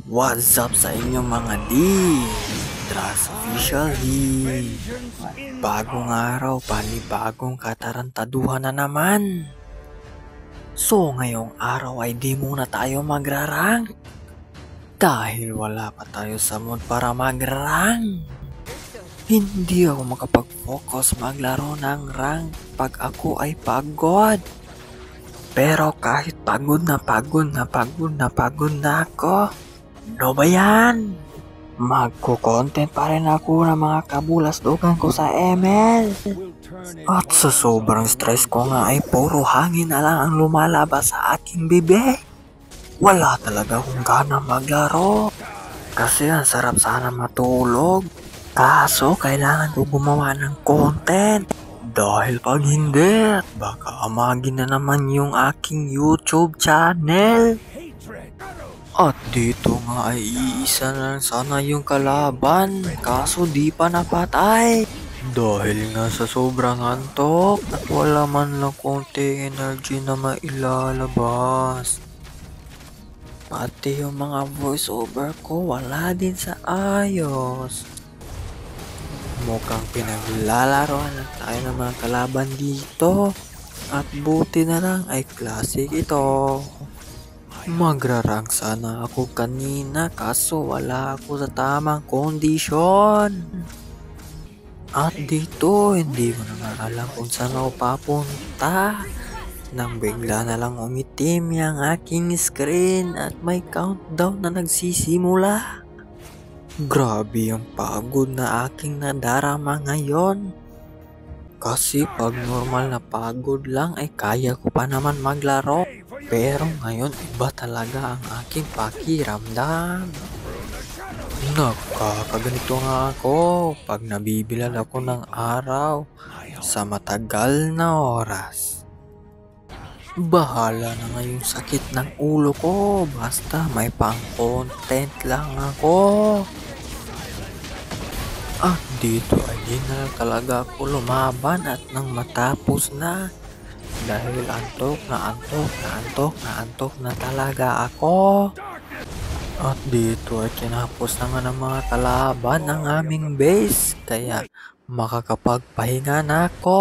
What's up sa inyo mga D? Trust officially. Bagong araw, panibagong katarantaduhan na naman. So ngayong araw ay di muna tayo magrarang. Dahil wala pa tayo sa mood para magrarang. Hindi ako makapag-focus maglaro ng rank pag ako ay pagod. Pero kahit pagod na ako, ano ba yan? Magko-content pa rin ako ng mga kabulas-dugan ko sa ML. At sa sobrang stress ko nga ay puro hangin na lang ang lumalabas sa aking bibig. Wala talaga akong gana maglaro. Kasi ang sarap sana matulog. Kaso kailangan ko gumawa ng content. Dahil pag hindi, baka amagin na naman yung aking YouTube channel. At dito nga ay iisa na lang sana yung kalaban, kaso di pa napatay. Dahil nga sa sobrang antok at wala man lang konting energy na mailalabas. Pati yung mga voiceover ko wala din sa ayos. Mukhang pinaglalaroan lang tayo ng mga kalaban dito. At buti na lang ay classic ito. Magrarang sana ako kanina kaso wala ako sa tamang kondisyon. At dito hindi ko na nga alam kung saan ako papunta. Nang bigla na lang umitim yung aking screen at may countdown na nagsisimula. Grabe yung pagod na aking nadarama ngayon. Kasi pag normal na pagod lang ay kaya ko pa naman maglaro. Pero ngayon iba talaga ang aking pakiramdam. Nakakaganito nga ako pag nabibilal ako ng araw sa matagal na oras. Bahala na nga yung sakit ng ulo ko basta may pang content lang ako. At dito ay di na talaga ako lumaban at nang matapos na. Dahil antok na talaga ako. At dito ay kinapos na nga ng mga kalaban ng aming base. Kaya makakapagpahinga na ako.